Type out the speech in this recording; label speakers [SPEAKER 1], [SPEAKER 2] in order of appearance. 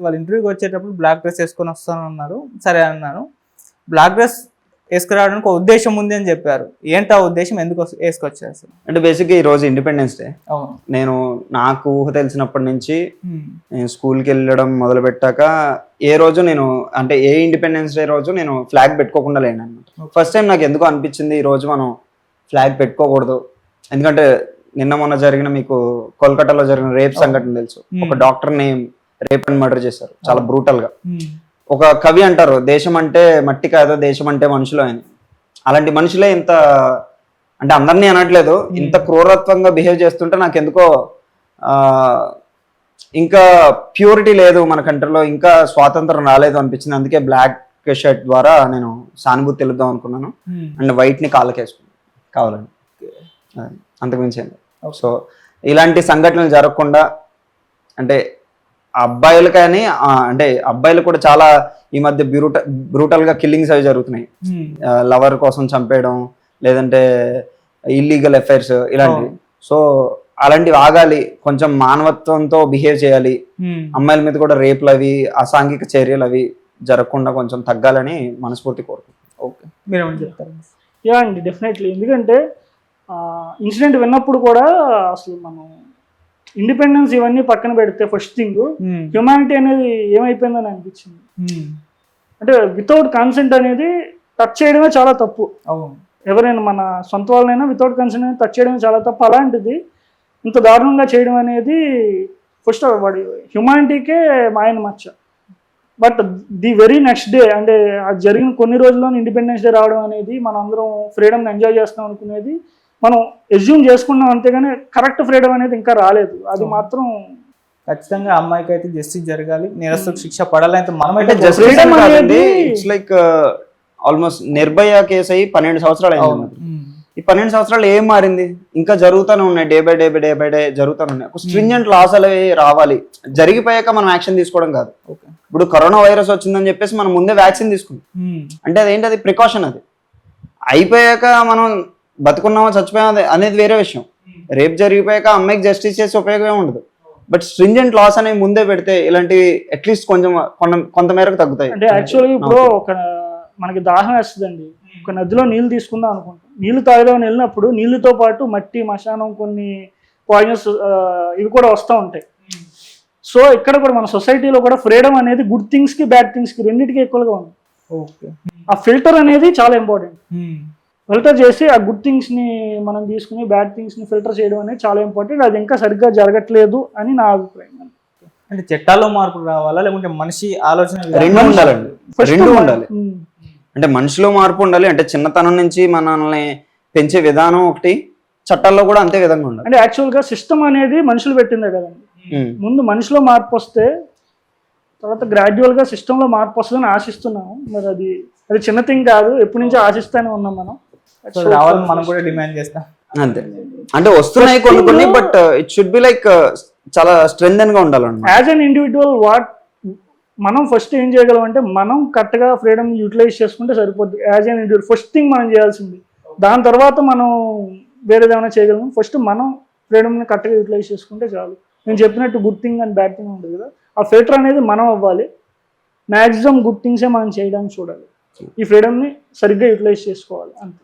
[SPEAKER 1] వాళ్ళ ఇంటర్వ్యూకి వచ్చేటప్పుడు బ్లాక్ డ్రెస్ వేసుకొని వస్తానన్నారు. సరే అన్నాను. బ్లాక్ డ్రెస్ వేసుకురావడానికి ఒక ఉద్దేశం ఉంది అని చెప్పారు. ఏంటి ఆ ఉద్దేశం, ఎందుకు వేసుకొచ్చారు అసలు?
[SPEAKER 2] అంటే బేసిక్గా ఈరోజు ఇండిపెండెన్స్ డే.
[SPEAKER 1] అవును.
[SPEAKER 2] నేను నాకు ఊహ తెలిసినప్పటి నుంచి నేను స్కూల్కి వెళ్ళడం మొదలు పెట్టాక ఏ రోజు నేను అంటే ఏ ఇండిపెండెన్స్ డే రోజు నేను ఫ్లాగ్ పెట్టుకోకుండా లేను అనమాట. ఫస్ట్ టైం నాకు ఎందుకు అనిపించింది ఈ రోజు మనం ఫ్లాగ్ పెట్టుకోకూడదు. ఎందుకంటే నిన్న మొన్న జరిగిన మీకు కోల్కతాలో జరిగిన రేప్ సంఘటన తెలుసు. ఒక డాక్టర్ని రేప్ అండ్ మర్డర్ చేశారు చాలా బ్రూటల్ గా. ఒక కవి అంటారు, దేశం అంటే మట్టి కాదు, దేశం అంటే మనుషులు అని. అలాంటి మనుషులే ఇంత, అంటే అందరినీ అనట్లేదు, ఇంత క్రూరత్వంగా బిహేవ్ చేస్తుంటే నాకు ఎందుకో ఇంకా ప్యూరిటీ లేదు మన కంట్రీలో, ఇంకా స్వాతంత్రం రాలేదు అనిపించింది. అందుకే బ్లాక్ షర్ట్ ద్వారా నేను సానుభూతి తెలుద్దాం అనుకున్నాను. అండ్ వైట్ ని కాళ్ళకేసుకున్నాను కావాలని, అంతకుమించి. సో ఇలాంటి సంఘటనలు జరగకుండా, అంటే అబ్బాయిలు కానీ అంటే అబ్బాయిలు కూడా చాలా ఈ మధ్య బ్రూటల్ గా కిల్లింగ్స్ అవి జరుగుతున్నాయి. లవర్ కోసం చంపేయడం, లేదంటే ఇల్లీగల్ అఫైర్స్ ఇలాంటివి. సో అలాంటివి ఆగాలి, కొంచెం మానవత్వంతో బిహేవ్ చేయాలి. అమ్మాయిల మీద కూడా రేపులు అవి అసాంఘిక చర్యలు అవి జరగకుండా కొంచెం తగ్గాలని మనస్ఫూర్తి కోరుకుంటున్నాను.
[SPEAKER 1] ఓకే, మీరేమని చెప్తారు?
[SPEAKER 3] యా అండి, డెఫినెట్లీ. ఎందుకంటే ఇన్సిడెంట్ విన్నప్పుడు కూడా అసలు మనం ఇండిపెండెన్స్ ఇవన్నీ పక్కన పెడితే ఫస్ట్ థింగ్ హ్యూమానిటీ అనేది ఏమైపోయిందని అనిపించింది. అంటే వితౌట్ కన్సెంట్ అనేది టచ్ చేయడమే చాలా తప్పు. ఎవరైనా మన సొంత వాళ్ళనైనా వితౌట్ కన్సెంట్ అనేది టచ్ చేయడమే చాలా తప్పు. అలాంటిది ఇంత దారుణంగా చేయడం అనేది ఫస్ట్ వాడి హ్యూమానిటీకే మాయన మచ్చ. But the very next day, అంటే అది జరిగిన కొన్ని రోజుల్లో ఇండిపెండెన్స్ డే రావడం అనేది, మనం అందరం ఫ్రీడమ్ని ఎంజాయ్ చేస్తాం అనుకునేది మనం ఎజ్యూమ్ చేసుకున్నాం, అంతేగాని కరెక్ట్ ఫ్రీడమ్ అనేది ఇంకా రాలేదు. అది మాత్రం
[SPEAKER 1] ఖచ్చితంగా అమ్మాయికి అయితే జస్టిస్ జరగాలి, నేరస్తులకు శిక్ష పడాలి. అయితే మనమైతే
[SPEAKER 2] ఫ్రీడమ్ అనేది it's like almost Nirbhaya case అయ్యి 12 సంవత్సరాలు అయింది. ఈ 12 సంవత్సరాలు ఏం మారింది? ఇంకా జరుగుతూనే ఉన్నాయి, డే బై డే జరుగుతూనే ఉన్నాయి. ఒక స్ట్రింజెంట్ లాస్ అవి రావాలి, జరిగిపోయాక మనం యాక్షన్ తీసుకోవడం కాదు. ఇప్పుడు కరోనా వైరస్ వచ్చిందని చెప్పేసి మనం ముందే వ్యాక్సిన్ తీసుకుంటాం, అంటే అదేంటి, అది ప్రికాషన్. అది అయిపోయాక మనం బతుకున్నామా చచ్చిపోయామా అనేది వేరే విషయం. రేపు జరిగిపోయాక అమ్మాయికి జస్టిస్ చేసే ఉపయోగం ఏమి ఉండదు. బట్ స్ట్రింజెంట్ లాస్ అనేవి ముందే పెడితే ఇలాంటివి అట్లీస్ట్ కొంత మేరకు తగ్గుతాయి.
[SPEAKER 3] అంటే యాక్చువల్లీ ఇప్పుడు ఒక మనకి దాహం వేస్తుందండి, ఒక నదిలో నీళ్లు తీసుకుందాం అనుకుంటాం. నీళ్లు తాగుదామని వెళ్ళినప్పుడు నీళ్ళతో పాటు మట్టి, మశానం, కొన్ని పాయిజన్స్ ఇవి కూడా వస్తూ ఉంటాయి. సో ఇక్కడ కూడా మన సొసైటీలో కూడా ఫ్రీడమ్ అనేది గుడ్ థింగ్స్ కి బ్యాడ్ థింగ్స్ కి రెండింటికి ఈక్వల్గా ఉంది. ఆ ఫిల్టర్ అనేది చాలా ఇంపార్టెంట్. ఫిల్టర్ చేసి ఆ గుడ్ థింగ్స్ ని మనం తీసుకుని బ్యాడ్ థింగ్స్ ని ఫిల్టర్ చేయడం అనేది చాలా ఇంపార్టెంట్. అది ఇంకా సరిగ్గా జరగట్లేదు అని నా అభిప్రాయం.
[SPEAKER 1] అంటే చట్టాల్లో మార్పు రావాలా, లేకుంటే మనిషి ఆలోచన?
[SPEAKER 2] రెండు ఉండాలండి, రెండు ఉండాలి. అంటే మనిషిలో మార్పు ఉండాలి, అంటే చిన్నతనం నుంచి మనల్ని పెంచే విధానం ఒకటి, చట్టాల్లో కూడా అంతే విధంగా ఉండాలి.
[SPEAKER 3] అంటే యాక్చువల్గా సిస్టమ్ అనేది మనుషులు పెట్టిందే కదండి. ముందు మనిషిలో మార్పు వస్తే తర్వాత గ్రాడ్యువల్గా సిస్టంలో మార్పు వస్తుందని ఆశిస్తున్నాము. మరి అది చిన్న థింగ్ కాదు, ఎప్పటి నుంచో ఆశిస్తూనే ఉన్నాం మనం.
[SPEAKER 1] రావాలని మనం కూడా డిమాండ్ చేస్తాం.
[SPEAKER 2] అంతే, అంటే వస్తున్నాయి కొన్ని, but it should be like చాలా స్ట్రెంగ్థెన్ గా ఉండాలన్నమాట.
[SPEAKER 3] యాజ్ అన్ ఇండివిజువల్ మనం ఫస్ట్ ఏం చేయగలం అంటే మనం కరెక్ట్గా ఫ్రీడమ్ యూటిలైజ్ చేసుకుంటే సరిపోద్ది. As an individual first thing మనం చేయాల్సింది. దాని తర్వాత మనం వేరేది ఏమైనా చేయగలం. ఫస్ట్ మనం ఫ్రీడమ్ని కరెక్ట్గా యూటిలైజ్ చేసుకుంటే చాలు. నేను చెప్పినట్టు good thing and bad thing ఉంటుంది కదా, ఆ ఫిల్టర్ అనేది మనం అవ్వాలి. మ్యాక్సిమం గుడ్ థింగ్సే మనం చేయడానికి చూడాలి. ఈ ఫ్రీడమ్ని సరిగ్గా యూటిలైజ్ చేసుకోవాలి అంతే.